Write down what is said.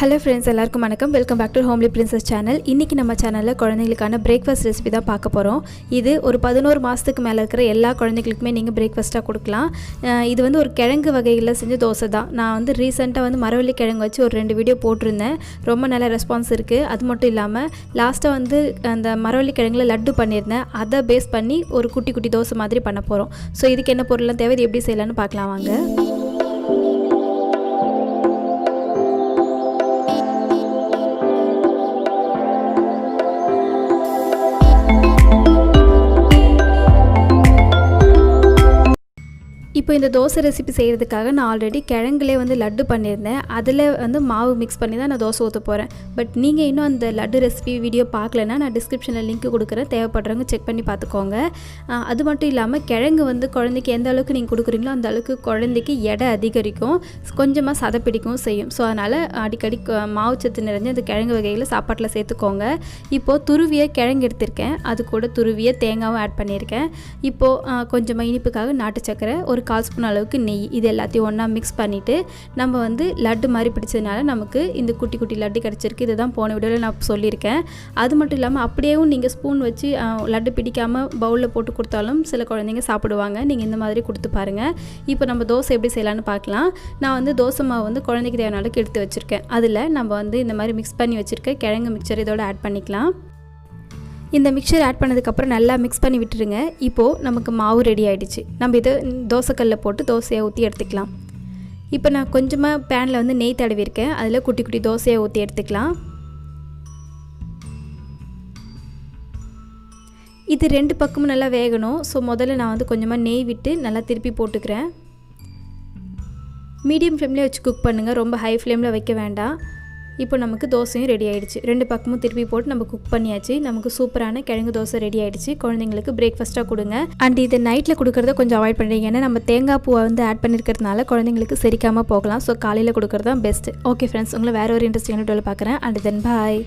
Hello friends, எல்லாருக்கும் வணக்கம். Welcome back to Homely Princess channel. இன்றைக்கி நம்ம சேனலில் குழந்தைங்களுக்கான பிரேக்ஃபாஸ்ட் ரெசிபி தான் பார்க்க போகிறோம். இது ஒரு 11 மாதத்துக்கு மேலே இருக்கிற எல்லா குழந்தைகளுக்குமே நீங்கள் பிரேக்ஃபாஸ்ட்டாக கொடுக்கலாம். இது வந்து ஒரு கிழங்கு வகைகளில் செஞ்ச தோசை தான். நான் வந்து ரீசெண்டாக வந்து மரவள்ளி கிழங்கு வச்சு ஒரு 2 வீடியோ போட்டிருந்தேன். ரொம்ப நல்ல ரெஸ்பான்ஸ் இருக்குது. அது மட்டும் இல்லாமல் லாஸ்ட்டாக வந்து அந்த மரவள்ளி கிழங்குல லட்டு பண்ணியிருந்தேன். அதை பேஸ் பண்ணி ஒரு குட்டி குட்டி தோசை மாதிரி பண்ண போகிறோம். ஸோ இதுக்கு என்ன பொருள்லாம் தேவை, இது எப்படி செய்யலான்னு பார்க்கலாம் வாங்க. இப்போ இந்த தோசை ரெசிபி செய்கிறதுக்காக நான் ஆல்ரெடி கிழங்குலே வந்து லட்டு பண்ணியிருந்தேன். அதில் வந்து மாவு மிக்ஸ் பண்ணி தான் நான் தோசை ஊற்ற போகிறேன். பட் நீங்கள் இன்னும் அந்த லட்டு ரெசிபி வீடியோ பார்க்கலன்னா நான் டிஸ்கிரிப்ஷனில் லிங்க் கொடுக்குறேன், தேவைப்படுறவங்க செக் பண்ணி பார்த்துக்கோங்க. அது மட்டும் இல்லாமல் கிழங்கு வந்து குழந்தைக்கு எந்த அளவுக்கு நீங்கள் கொடுக்குறீங்களோ அந்த அளவுக்கு குழந்தைக்கு எடை அதிகரிக்கும், கொஞ்சமாக சதைப்பிடிக்கும் செய்யும். ஸோ அதனால் அடிக்கடி மாவு சத்து நிறைஞ்ச அந்த கிழங்கு வகைகளை சாப்பாட்டில் சேர்த்துக்கோங்க. இப்போது துருவிய கிழங்கு எடுத்திருக்கேன், அது கூட துருவிய தேங்காவும் ஆட் பண்ணியிருக்கேன். இப்போது கொஞ்சமாக இனிப்புக்காக நாட்டு சக்கரை, ஒரு 1/4 ஸ்பூன் அளவுக்கு நெய், இது எல்லாத்தையும் ஒன்றா மிக்ஸ் பண்ணிவிட்டு நம்ம வந்து லட்டு மாதிரி பிடிச்சதுனால நமக்கு இந்த குட்டி குட்டி லட்டு கிடச்சிருக்கு. இதை தான் போன வீடியோவில் நான் சொல்லியிருக்கேன். அது மட்டும் இல்லாமல் அப்படியேவும் நீங்கள் ஸ்பூன் வச்சு லட்டு பிடிக்காமல் பவுலில் போட்டு கொடுத்தாலும் சில குழந்தைங்க சாப்பிடுவாங்க. நீங்கள் இந்த மாதிரி கொடுத்து பாருங்கள். இப்போ நம்ம தோசை எப்படி செய்யலான்னு பார்க்கலாம். நான் வந்து தோசை மாவு வந்து குழந்தைக்கு தேவையான அளவுக்கு எடுத்து வச்சுருக்கேன். அதில் நம்ம வந்து இந்த மாதிரி மிக்ஸ் பண்ணி வச்சுருக்க கிழங்கு மிக்சர் இதோட ஆட் பண்ணிக்கலாம். இந்த மிக்சர் ஆட் பண்ணதுக்கப்புறம் நல்லா மிக்ஸ் பண்ணி விட்டுருங்க. இப்போது நமக்கு மாவு ரெடி ஆகிடுச்சு. நம்ம இதை தோசைக்கல்லில் போட்டு தோசையை ஊற்றி எடுத்துக்கலாம். இப்போ நான் கொஞ்சமாக பேனில் வந்து நெய் தடவிருக்கேன், அதில் குட்டி குட்டி தோசையை ஊற்றி எடுத்துக்கலாம். இது 2 பக்கமும் நல்லா வேகணும். ஸோ முதல்ல நான் வந்து கொஞ்சமாக நெய் விட்டு நல்லா திருப்பி போட்டுக்கிறேன். மீடியம் ஃப்ளேம்லேயே வச்சு குக் பண்ணுங்கள், ரொம்ப ஹை ஃப்ளேமில் வைக்க வேண்டாம். இப்போ நமக்கு தோசையும் ரெடி ஆகிடுச்சு. 2 பக்கமும் திருப்பி போட்டு நம்ம குக் பண்ணியாச்சு. நமக்கு சூப்பரான கிழங்கு தோசை ரெடி ஆகிடுச்சு. குழந்தைங்களுக்கு பிரேக்ஃபாஸ்ட்டாக கொடுங்க. அண்ட் இது நைட்டில் கொடுக்குறத கொஞ்சம் அவாய்ட் பண்ணுறீங்க. ஏன்னா நம்ம தேங்காய் பூவை வந்து ஆட் பண்ணியிருக்கிறதுனால குழந்தைங்களுக்கு செரிக்காமல் போகலாம். ஸோ காலையில் கொடுக்குறது தான் பெஸ்ட்டு. ஓகே ஃப்ரெண்ட்ஸ், உங்களை வேறு ஒரு இன்ட்ரெஸ்டிங்கான வீடியோவில் பார்க்குறேன். And then bye.